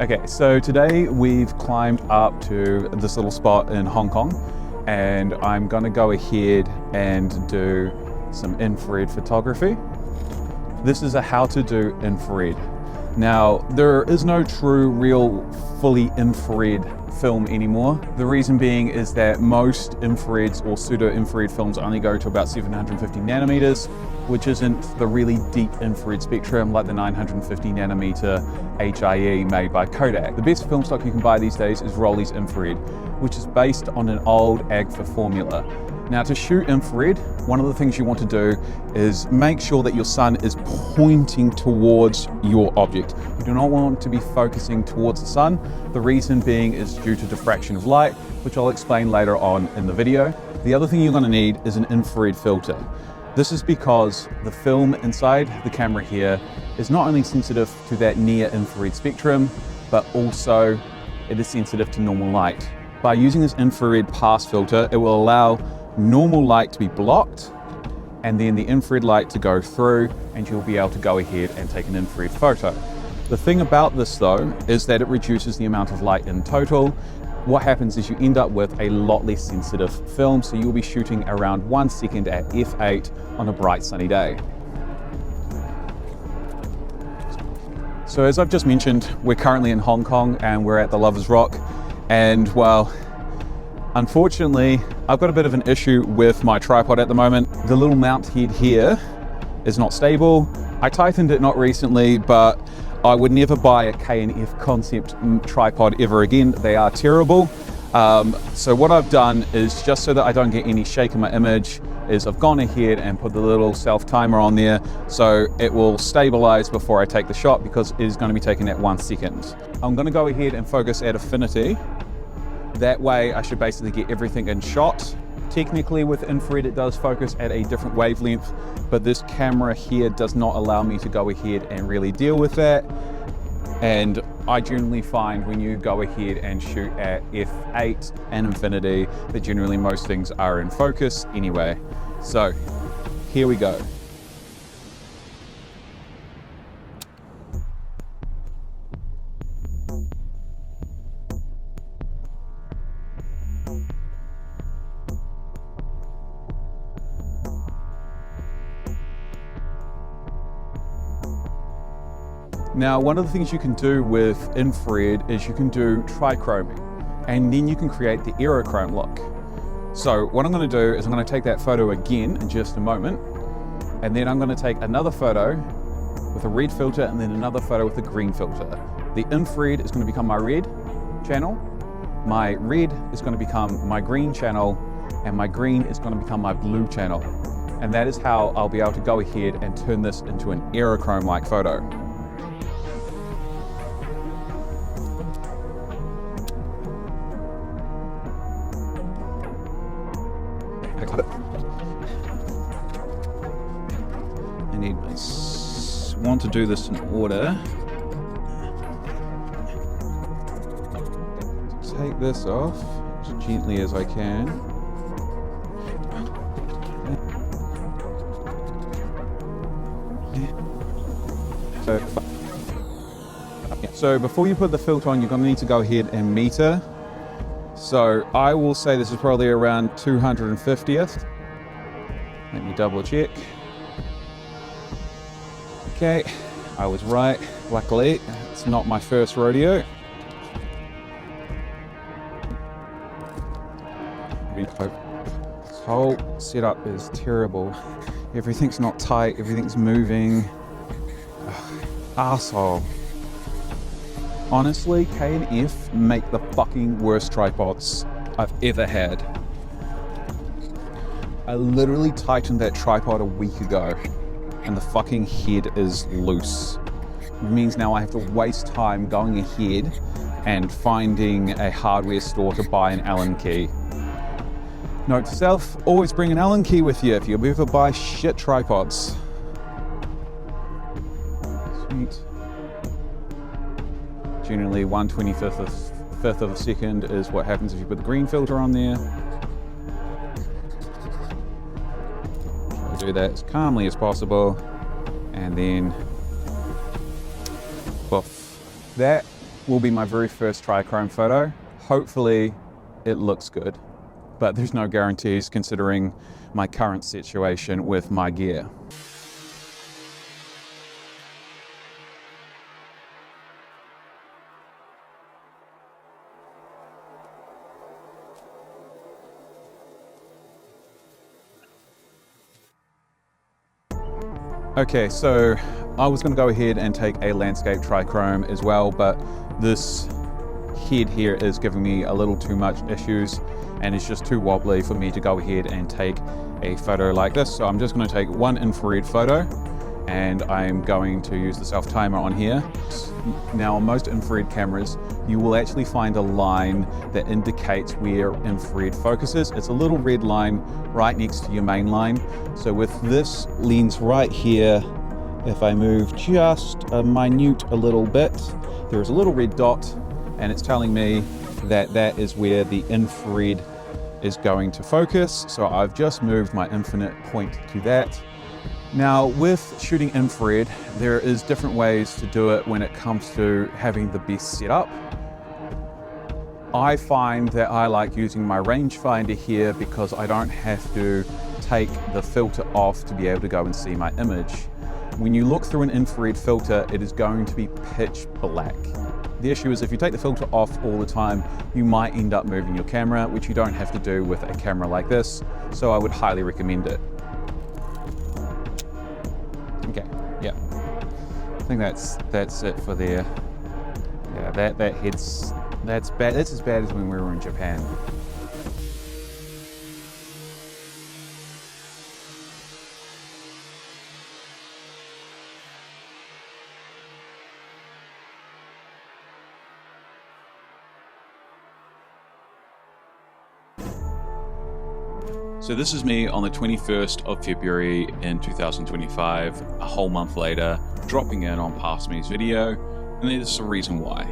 Okay, so today we've climbed up to this little spot in Hong Kong, and I'm gonna go ahead and do some infrared photography. This is a how to do infrared. Now, there is no true, real, fully infrared film anymore. The reason being is that most infrareds or pseudo-infrared films only go to about 750 nanometers, which isn't the really deep infrared spectrum like the 950 nanometer HIE made by Kodak. The best film stock you can buy these days is Rollei's Infrared, which is based on an old AGFA formula. Now, to shoot infrared, one of the things you want to do is make sure that your sun is pointing towards your object. You do not want to be focusing towards the sun. The reason being is due to diffraction of light, which I'll explain later on in the video. The other thing you're going to need is an infrared filter. This is because the film inside the camera here is not only sensitive to that near infrared spectrum, but also it is sensitive to normal light. By using this infrared pass filter, it will allow normal light to be blocked and then the infrared light to go through, and you'll be able to go ahead and take an infrared photo. The thing about this though is that it reduces the amount of light in total. What happens is you end up with a lot less sensitive film, so you'll be shooting around 1 second at f8 on a bright sunny day. So as I've just mentioned, we're currently in Hong Kong and we're at the Lovers Rock, and well, unfortunately, I've got a bit of an issue with my tripod at the moment. The little mount head here is not stable. I tightened it not recently, but I would never buy a K&F concept tripod ever again. They are terrible. So what I've done is, just so that I don't get any shake in my image, is I've gone ahead and put the little self timer on there so it will stabilize before I take the shot, because it is going to be taken at 1 second. I'm going to go ahead and focus at affinity. That way I should basically get everything in shot. Technically with infrared it does focus at a different wavelength, but this camera here does not allow me to go ahead and really deal with that. And I generally find when you go ahead and shoot at f8 and infinity that generally most things are in focus anyway. So here we go. Now, one of the things you can do with infrared is you can do trichroming, and then you can create the aerochrome look. So what I'm going to do is I'm going to take that photo again in just a moment, and then I'm going to take another photo with a red filter and then another photo with a green filter. The infrared is going to become my red channel, my red is going to become my green channel, and my green is going to become my blue channel. And that is how I'll be able to go ahead and turn this into an aerochrome-like photo. I want to do this in order. Take this off as gently as I can. So before you put the filter on, you're going to need to go ahead and meter. So I will say this is probably around 250th. Let me double check. Okay, I was right. Luckily, it's not my first rodeo. This whole setup is terrible. Everything's not tight, everything's moving. Ugh, arsehole. Honestly, K&F make the fucking worst tripods I've ever had. I literally tightened that tripod a week ago, and the fucking head is loose. It means now I have to waste time going ahead and finding a hardware store to buy an Allen key. Note to self, always bring an Allen key with you if you ever buy shit tripods. Sweet. Generally 1/25th of a second is what happens if you put the green filter on there. Try to do that as calmly as possible, and then poof. That will be my very first trichrome photo. Hopefully it looks good, but there's no guarantees considering my current situation with my gear. Okay, so I was going to go ahead and take a landscape trichrome as well, but this head here is giving me a little too much issues and it's just too wobbly for me to go ahead and take a photo like this. So I'm just going to take one infrared photo and I'm going to use the self-timer on here. Now on most infrared cameras, you will actually find a line that indicates where infrared focuses. It's a little red line right next to your main line. So with this lens right here, if I move just a little bit, there is a little red dot and it's telling me that that is where the infrared is going to focus. So I've just moved my infinite point to that. Now with shooting infrared, there is different ways to do it when it comes to having the best setup. I find that I like using my rangefinder here because I don't have to take the filter off to be able to go and see my image. When you look through an infrared filter, it is going to be pitch black. The issue is if you take the filter off all the time, you might end up moving your camera, which you don't have to do with a camera like this, so I would highly recommend it. Okay, yeah. I think that's it for there. Yeah, that head's that's bad. That's as bad as when we were in Japan. So this is me on the 21st of February in 2025, a whole month later, dropping in on Past Me's video, and there's a reason why.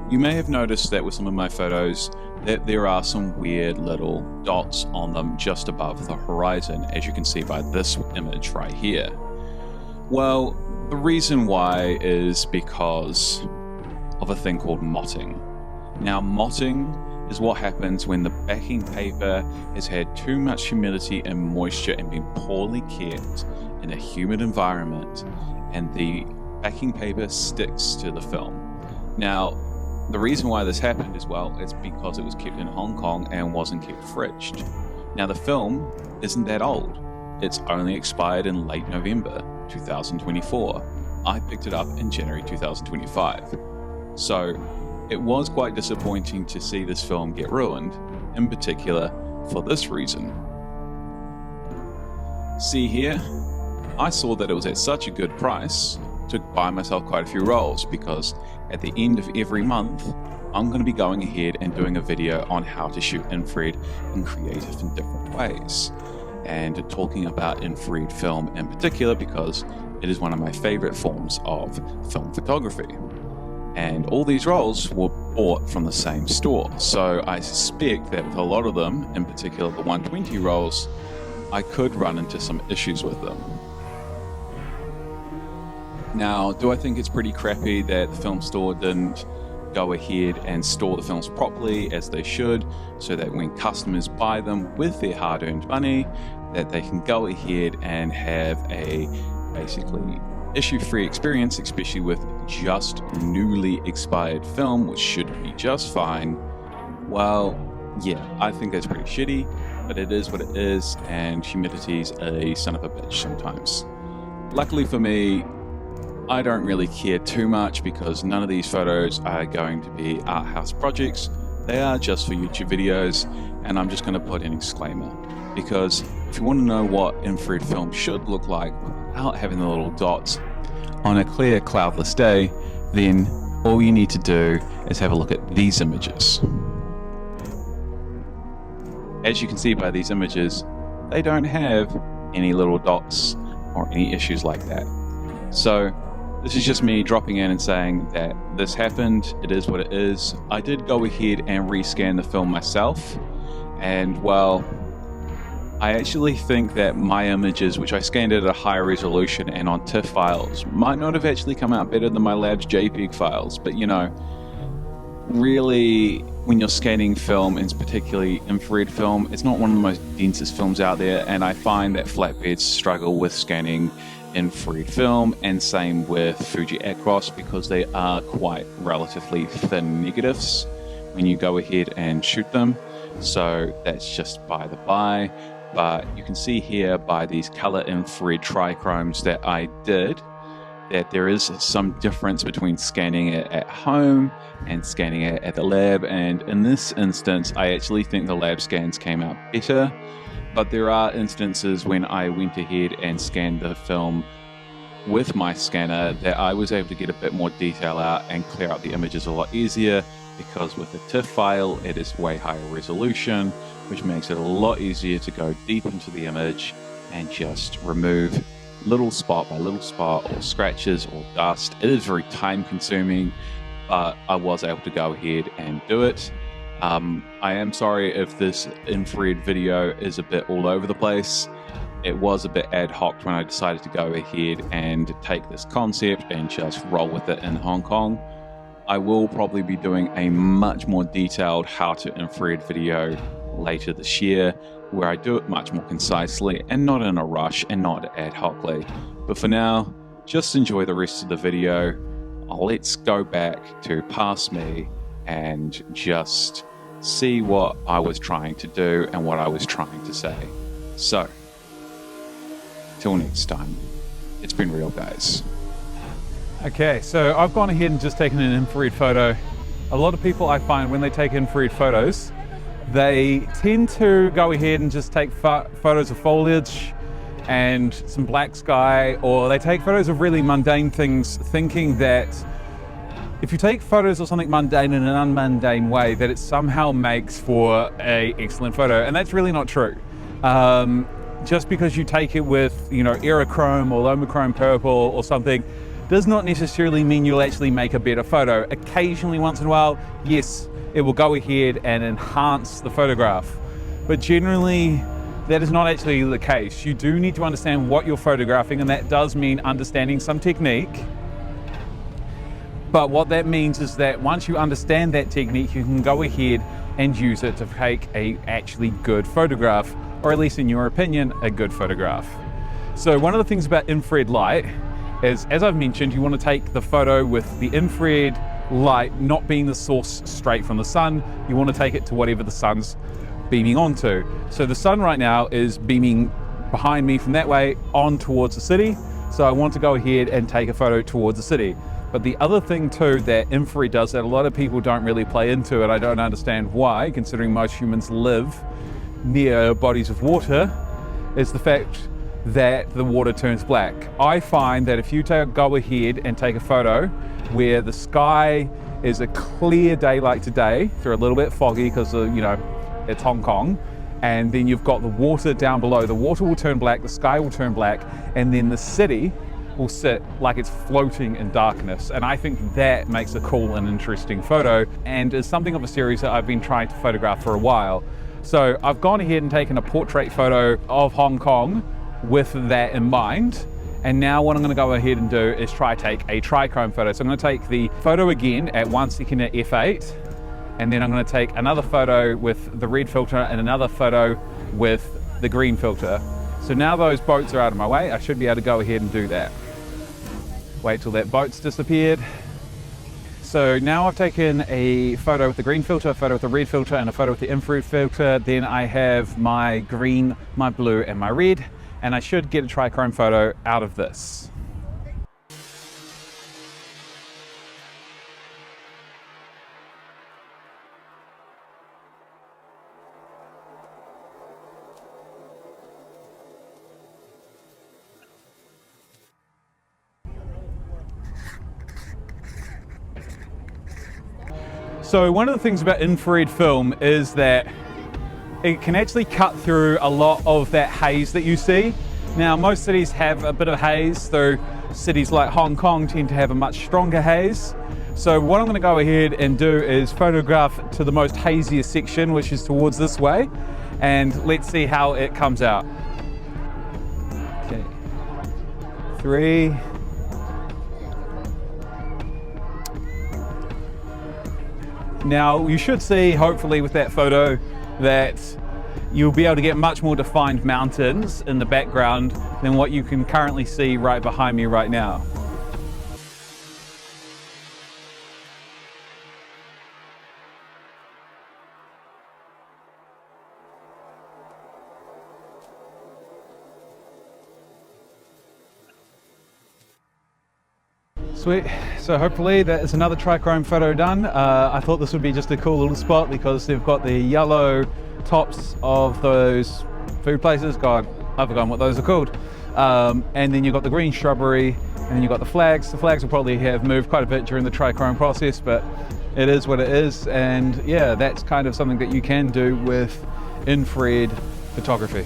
You may have noticed that with some of my photos that there are some weird little dots on them just above the horizon, as you can see by this image right here. Well, the reason why is because of a thing called motting. Now, motting is what happens when the backing paper has had too much humidity and moisture and been poorly kept in a humid environment, and the backing paper sticks to the film. Now, the reason why this happened as well is because it was kept in Hong Kong and wasn't kept fridged. Now, the film isn't that old. It's only expired in late November 2024. I picked it up in January 2025. So it was quite disappointing to see this film get ruined, in particular for this reason. See here, I saw that it was at such a good price to buy myself quite a few rolls, because at the end of every month, I'm going to be going ahead and doing a video on how to shoot infrared in creative and different ways, and talking about infrared film in particular because it is one of my favorite forms of film photography. And all these rolls were bought from the same store, so I suspect that with a lot of them, in particular the 120 rolls, I could run into some issues with them. Now, do I think it's pretty crappy that the film store didn't go ahead and store the films properly as they should, so that when customers buy them with their hard-earned money, that they can go ahead and have a basically issue-free experience, especially with just newly expired film, which should be just fine? Well, yeah, I think that's pretty shitty, but it is what it is, and humidity's a son of a bitch sometimes. Luckily for me, I don't really care too much because none of these photos are going to be art house projects. They are just for YouTube videos, and I'm just going to put in a disclaimer, because if you want to know what infrared film should look like without having the little dots on a clear cloudless day, then all you need to do is have a look at these images. As you can see by these images, they don't have any little dots or any issues like that. So this is just me dropping in and saying that this happened, it is what it is. I did go ahead and rescan the film myself, and well, I actually think that my images, which I scanned at a higher resolution and on TIFF files, might not have actually come out better than my lab's JPEG files, but you know, really, when you're scanning film, and particularly infrared film, it's not one of the most densest films out there, and I find that flatbeds struggle with scanning infrared film, and same with Fuji Acros, because they are quite relatively thin negatives when you go ahead and shoot them. So that's just by the by. But you can see here by these color infrared trichromes that I did that there is some difference between scanning it at home and scanning it at the lab. And in this instance, I actually think the lab scans came out better. But there are instances when I went ahead and scanned the film with my scanner that I was able to get a bit more detail out and clear out the images a lot easier, because with the TIFF file, it is way higher resolution, which makes it a lot easier to go deep into the image and just remove little spot by little spot, or scratches or dust. It is very time consuming, but I was able to go ahead and do it. I am sorry if this infrared video is a bit all over the place. It was a bit ad hoc when I decided to go ahead and take this concept and just roll with it in Hong Kong. I will probably be doing a much more detailed how to infrared video later this year, where I do it much more concisely and not in a rush and not ad hocly. But for now, just enjoy the rest of the video. Let's go back to past me and just see what I was trying to do and what I was trying to say. So, till next time, it's been real, guys. Okay, so I've gone ahead and just taken an infrared photo. A lot of people I find when they take infrared photos, they tend to go ahead and just take photos of foliage and some black sky, or they take photos of really mundane things, thinking that if you take photos of something mundane in an unmundane way, that it somehow makes for an excellent photo, and that's really not true. Just because you take it with, aerochrome or lomochrome purple or something, does not necessarily mean you'll actually make a better photo. Occasionally, once in a while, yes, it will go ahead and enhance the photograph. But generally, that is not actually the case. You do need to understand what you're photographing, and that does mean understanding some technique. But what that means is that once you understand that technique, you can go ahead and use it to take a actually good photograph, or at least in your opinion, a good photograph. So one of the things about infrared light is, as I've mentioned, you want to take the photo with the infrared light not being the source straight from the sun. You want to take it to whatever the sun's beaming onto. So the sun right now is beaming behind me from that way on towards the city. So I want to go ahead and take a photo towards the city. But the other thing too that infrared does that a lot of people don't really play into, and I don't understand why, considering most humans live near bodies of water, is the fact that the water turns black. I find that if you go ahead and take a photo where the sky is a clear day like today, they're a little bit foggy because it's Hong Kong, and then you've got the water down below, the water will turn black, the sky will turn black, and then the city will sit like it's floating in darkness. And I think that makes a cool and interesting photo, and is something of a series that I've been trying to photograph for a while. So I've gone ahead and taken a portrait photo of Hong Kong with that in mind. And now what I'm going to go ahead and do is try take a trichrome photo. So I'm going to take the photo again at 1 second at f8, and then I'm going to take another photo with the red filter and another photo with the green filter. So now those boats are out of my way, I should be able to go ahead and do that. Wait till that boat's disappeared. So now I've taken a photo with the green filter, a photo with the red filter, and a photo with the infrared filter. Then I have my green, my blue, and my red, and I should get a trichrome photo out of this. So one of the things about infrared film is that it can actually cut through a lot of that haze that you see. Now, most cities have a bit of haze, though cities like Hong Kong tend to have a much stronger haze. So what I'm going to go ahead and do is photograph to the most haziest section, which is towards this way, and let's see how it comes out. Okay, 3. Now you should see, hopefully with that photo, that you'll be able to get much more defined mountains in the background than what you can currently see right behind me right now. Sweet, so hopefully that is another trichrome photo done. I thought this would be just a cool little spot because they've got the yellow tops of those food places. God, I've forgotten what those are called. And then you've got the green shrubbery, and then you've got the flags. The flags will probably have moved quite a bit during the trichrome process, but it is what it is. And yeah, that's kind of something that you can do with infrared photography.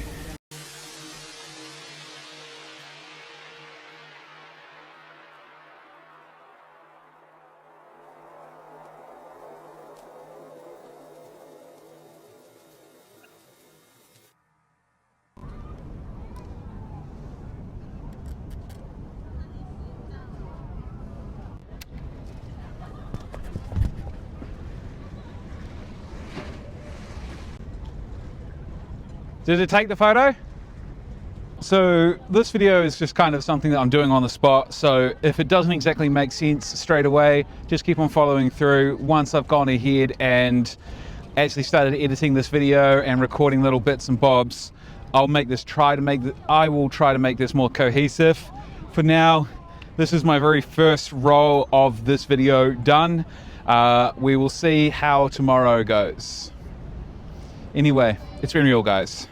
Did it take the photo? So this video is just kind of something that I'm doing on the spot. So if it doesn't exactly make sense straight away, just keep on following through. Once I've gone ahead and actually started editing this video and recording little bits and bobs, I will try to make this more cohesive. For now, this is my very first roll of this video done. We will see how tomorrow goes. Anyway, it's been real, guys.